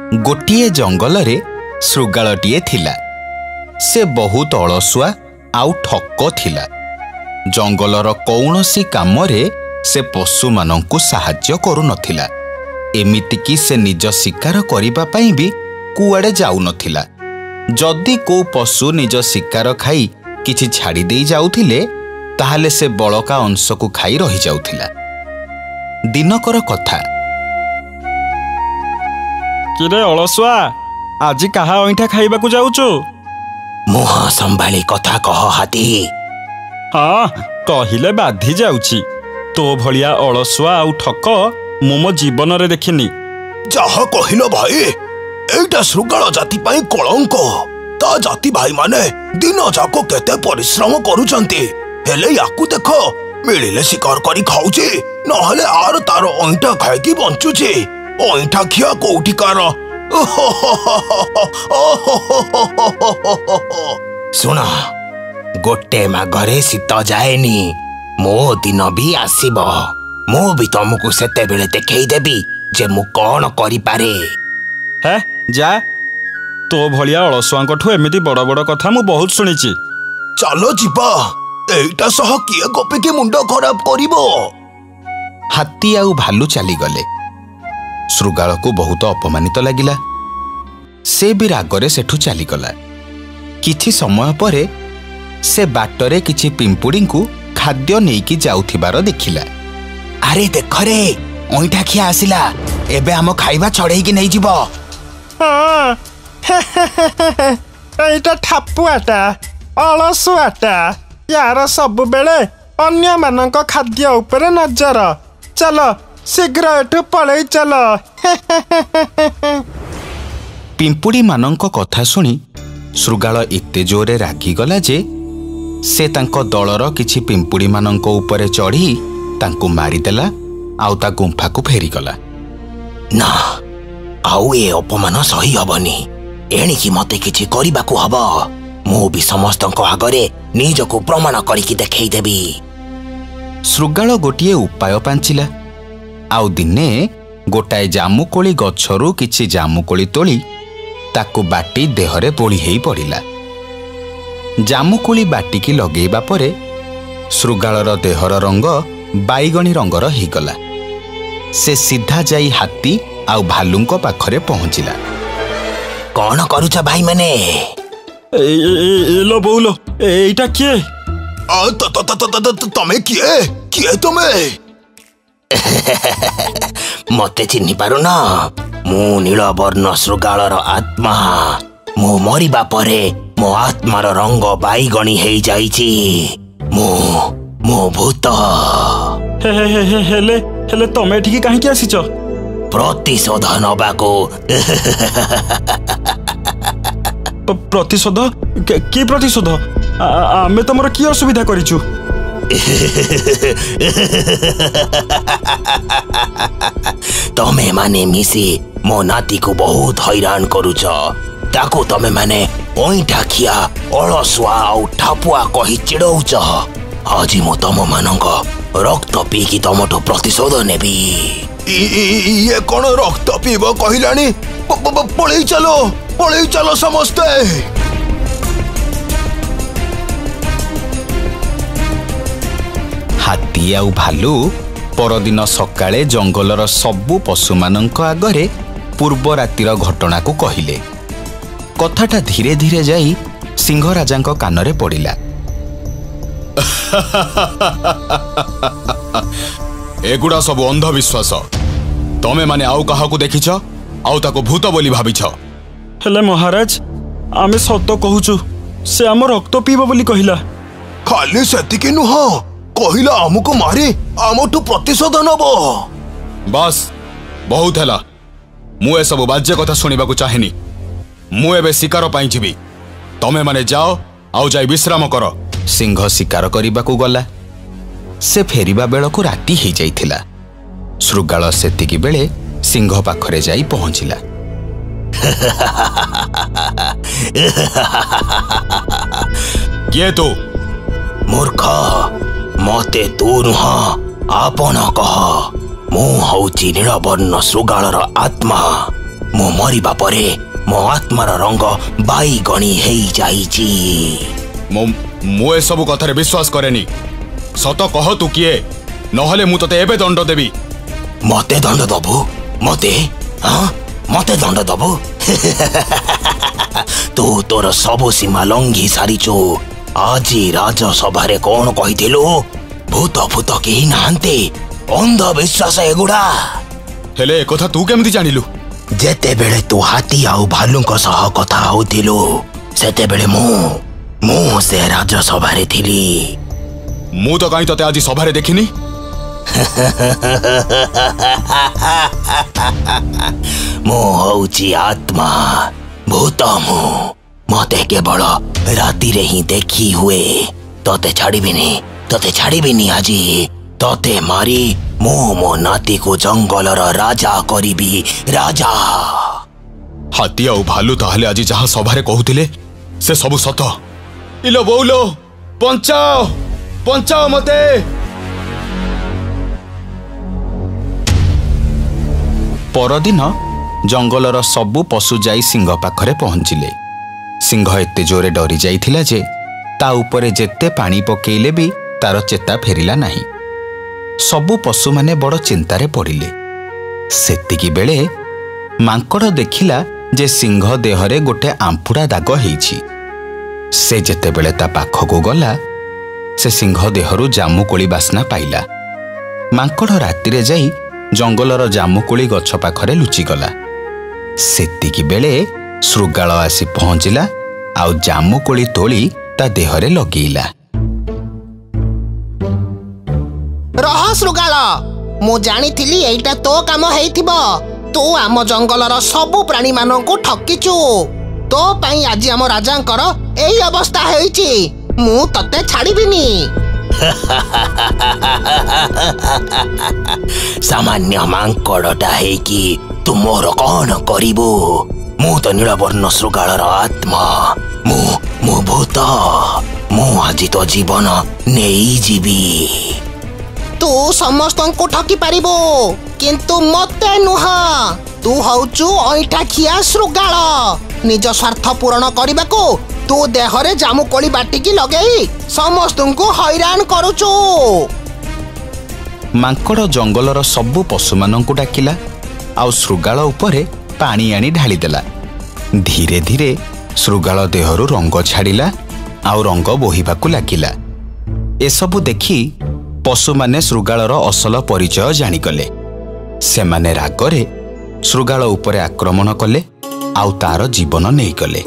गोटिए जंगल रे शृगालटीए थिला। से बहुत अलसुआ आउ ठक थिला। जंगलर कौनसी काम रे से पशु मानंकु साहाय्य करू नथिला। एमितिकी से निज शिकार करिबा पई भी कुआडे जाऊ नथिला। जदि को पशु निज शिकार खाई किछि छाड़ी देई जाउथिले ताहाले से बळका अंश को खाई रही जाउथिला। दिनकर कथा। किरे अलसुआ, आज कहा अइठा खाइबा को जाउचो? मुह संभाली कथा कह हाथी। हाँ, कहिले बाधी जाउची। तो भलिया अलसुआ आउ ठक मो मो जीवन रे देखिनी। जहा कहिलो भाई, एटा शृगाल जाति पई कलंक। ता जाति भाई माने दिन जाको केते परिश्रम करूचंती, हेले याकू देखो मिलिले शिकार करी खाउची, नहले आर तार अइठा खाइकी बंचुची। अइठा खिया कोठिकार। सुन, गोटे मागरे शीत जाएनी, मो दिन भी आसीब। मु भी तुमको सेते बेले देखई देबी जे मु कौन करि पारे। है जा, तो भलिया अलसुआंकठु एमिति बड़ बड़ कथा मु बहुत सुनिची। चलो जिबा, एइटा सह किए गपे के मुंड खराब करिवो। हाथी आउ भालू चली गले। शृगाल को बहुत अपमानित लागिला। से भी रागरे सेठू चलीगला। किछि समय परे से बाटरे किछि पिंपुड़ी को खाद्य नेकी जाउथिबार देखिला। अरे देख रे, ओइठा खिया आसिला। एबे हम खाइबा छड़ेई कि नै जिवो। हाँ, एइटा ठापुआटा, अलसुआटा। यार सब बेले अन्य मानक खाद्य उपरे नजर। चलो शीघ्र एठू पळेई चलो। पिंपुड़ी मानंक कथा सुनी शृगाल एते जोरे रागिगला जे से तांको दलर किछि पिंपुड़ी मानंक उपरे चढ़ी तांको मारिदेला आउ ता गुंफा को फेरीगला। ना, आउ ए अपमान सही हबनी। एणिकी मते किछि करिबाकू हबो। मु भी समस्तक आगरे निजको प्रमाण करिकी देखई देबी। शृगाल गोटिए उपाय पांचिला। आउ दिने गोटाए जामुकोली गछरू किछि जामुकोली तोली ताकू बाटी देहरे बोली हेई पड़िला। जामुकोली बाटिकी लगेइबा परे शृगालर देहर रंग बाईगणी रंगर हेगला। से सीधा जाई हाथी आउ भालुंको पाखरे पहुंचिला। कौन करूछ भाई माने? एलो बोलो, एइटा किए? तमे किए? किए तमे? मते चिन्हि पारु न? मु नीलवर्ण शृगालर आत्मा। मु मरिबा परे मो आत्मार रंग बाईगणी हेई जाईची। मु भूत। हेले तमे एठिकी काहेकि आसीच? प्रतिशोध नबाको। प्रतिशोध? की प्रतिशोध? आमे तमर की असुविधा करिचु? तमे माने मिसी मो नाती को बहुत हैरान करूछ। ताको तमे माने ओइठा खिया अलसुआ आउ ठापुआ कहि चिड़ौछ। आज मु तम मानक रक्त पीकी तमठो प्रतिशोध नेबी। ये कौन रक्त पीब कहलानी? पळेई चलो समस्ते। हाथी आउ भालू परदिन सकाळे जंगलर सबु पशु मानंक आगरे पूर्व रातिर घटना को कहिले। कथाटा धीरे धीरे जाई सिंह राजांक कानरे पड़िला। एगुड़ा सब अंधविश्वास। तमे माने आउ काहाकू देखिछ आउ ताको भूत बोली भाबिछ? हेले महाराज, आमे सत्य कहूचु। से आम रक्त पीब बोली कहिला। खाली सेतिकी नुह, कहिला हमको मारी आमठू प्रतिशोध नबो। बस बहुत हैला। मु ए सब बाज्य कथा सुनिबाकू चाहेनी। मु एबे शिकार पाई जिबी। तमे माने जाओ आउ जाई विश्राम कर। सिंह शिकार करिबाकू गला। से फेरिबा बेलकू राति हो जाइथिला। शृगाल सेतिकी बेले सिंह पाखरे जाई पहुंचिला। किए तू? मूर्ख, मते तू नुह, आपण कह। मु हौची नीलवर्ण शृगालर आत्मा। ମୁଁ ମରିବା ପରେ ମୋ ଆତ୍ମାର ରଙ୍ଗ ବାଇଗଣୀ ହେଇଯାଇଛି। ମୁଁ ଏସବୁ କଥାରେ ବିଶ୍ୱାସ କରେନି। ସତ କହ ତୁ କିଏ, ନହେଲେ ମୁଁ ତତେ ଏବେ ଦଣ୍ଡ ଦେବି। ମତେ ଦଣ୍ଡ ଦବୁ? ମତେ ମତେ ଦଣ୍ଡ ଦବୁ? ତୁ ତୋର ସବୁ ସୀମା ଲଙ୍ଘି ସାରିଛୁ। ଆଜି ରାଜସଭାରେ କଣ କହିଥିଲୁ? ଭୂତ ଫୂତ କେହି ନାହାନ୍ତି, ଅନ୍ଧବିଶ୍ୱାସ ଏଗୁଡା। ହେଲେ ଏକଥା ତୁ କେମିତି ଜାଣିଲୁ? ଯେତେବେଳେ ତୁ ହାତୀ ଆଉ ଭାଲୁଙ୍କ ସହ କଥା ହଉଥିଲୁ, ସେତେବେଳେ ମୁଁ ସେ ରାଜସଭାରେ ଥିଲି। ମୁଁ ତ କାହିଁ ତତେ ଆଜି ସଭାରେ ଦେଖିନି। ମୁଁ ହଉଛି ଆତ୍ମା, ଭୂତ। ମତେ କେବଳ ରାତିରେ ହିଁ ଦେଖି ହୁଏ। ତତେ ଛାଡ଼ିବିନି ଆଜି। ତତେ ମାରି ମୁଁ ମୋ ନାତିକୁ ଜଙ୍ଗଲର ରାଜା କରିବି, ରାଜା। ହାତୀ ଆଉ ଭାଲୁ ତାହେଲେ ଆଜି ଯାହା ସଭାରେ କହୁଥିଲେ ସେ ସବୁ ସତ। ଇଲୋ ବୋଉଲୋ, ବଞ୍ଚାଅ ମତେ। ପରଦିନ ଜଙ୍ଗଲର ସବୁ ପଶୁ ଯାଇ ସିଂହ ପାଖରେ ପହଞ୍ଚିଲେ। ସିଂହ ଏତେ ଜୋରେ ଡରି ଯାଇଥିଲା ଯେ ତା ଉପରେ ଯେତେ ପାଣି ପକେଇଲେ ବି ତାର ଚେତା ଫେରିଲା ନାହିଁ। ସବୁ ପଶୁମାନେ ବଡ଼ ଚିନ୍ତାରେ ପଡ଼ିଲେ। ସେତିକି ବେଳେ ମାଙ୍କଡ଼ ଦେଖିଲା ଯେ ସିଂହ ଦେହରେ ଗୋଟେ ଆମ୍ପୁଡ଼ା ଦାଗ ହେଇଛି। ସେ ଯେତେବେଳେ ତା ପାଖକୁ ଗଲା, ସେ ସିଂହ ଦେହରୁ ଜାମୁକୋଳି ବାସ୍ନା ପାଇଲା। ମାଙ୍କଡ଼ ରାତିରେ ଯାଇ ଜଙ୍ଗଲର ଜାମୁକୋଳି ଗଛ ପାଖରେ ଲୁଚିଗଲା। ସେତିକି ବେଳେ ଶୃଗାଳ ଆସି ପହଞ୍ଚିଲା ଆଉ ଜାମୁକୋଳି ତୋଳି ତା ଦେହରେ ଲଗେଇଲା। ରହ ଶୃଗାଳ, ମୁଁ ଜାଣିଥିଲି ଏଇଟା ତୋ କାମ ହେଇଥିବ। ତୁ ଆମ ଜଙ୍ଗଲର ସବୁ ପ୍ରାଣୀମାନଙ୍କୁ ଠକିଛୁ। ତୋ ପାଇଁ ଆଜି ଆମ ରାଜାଙ୍କର ଏଇ ଅବସ୍ଥା ହେଇଛି। ମୁଁ ତତେ ଛାଡ଼ିବିନି। ସାମାନ୍ୟ ମାଙ୍କଡ଼ଟା ହେଇକି ତୁ ମୋର କଣ କରିବୁ? ମୁଁ ତ ନୀଳବର୍ଣ୍ଣ ଶୃଗାଳର ଆତ୍ମା। ମୁଁ ଭୂତ। ମୁଁ ଆଜି ତୋ ଜୀବନ ନେଇଯିବି। ତୁ ସମସ୍ତଙ୍କୁ ଠକି ପାରିବୁ, କିନ୍ତୁ ମତେ ନୁହଁ। ତୁ ହଉଛୁ ଅଇଁଠାଖିଆ ଶୃଗାଳ। ନିଜ ସ୍ୱାର୍ଥ ପୂରଣ କରିବାକୁ ତୁ ଦେହରେ ଜାମୁକୋଳି ବାଟିକି ଲଗେଇ ସମସ୍ତଙ୍କୁ ହଇରାଣ କରୁଛୁ। ମାଙ୍କଡ଼ ଜଙ୍ଗଲର ସବୁ ପଶୁମାନଙ୍କୁ ଡାକିଲା ଆଉ ଶୃଗାଳ ଉପରେ ପାଣି ଆଣି ଢାଳିଦେଲା। ଧୀରେ ଧୀରେ ଶୃଗାଳ ଦେହରୁ ରଙ୍ଗ ଛାଡ଼ିଲା ଆଉ ରଙ୍ଗ ବୋହିବାକୁ ଲାଗିଲା। ଏସବୁ ଦେଖି ପଶୁମାନେ ଶୃଗାଳର ଅସଲ ପରିଚୟ ଜାଣିଗଲେ। ସେମାନେ ରାଗରେ ଶୃଗାଳ ଉପରେ ଆକ୍ରମଣ କଲେ ଆଉ ତାର ଜୀବନ ନେଇଗଲେ।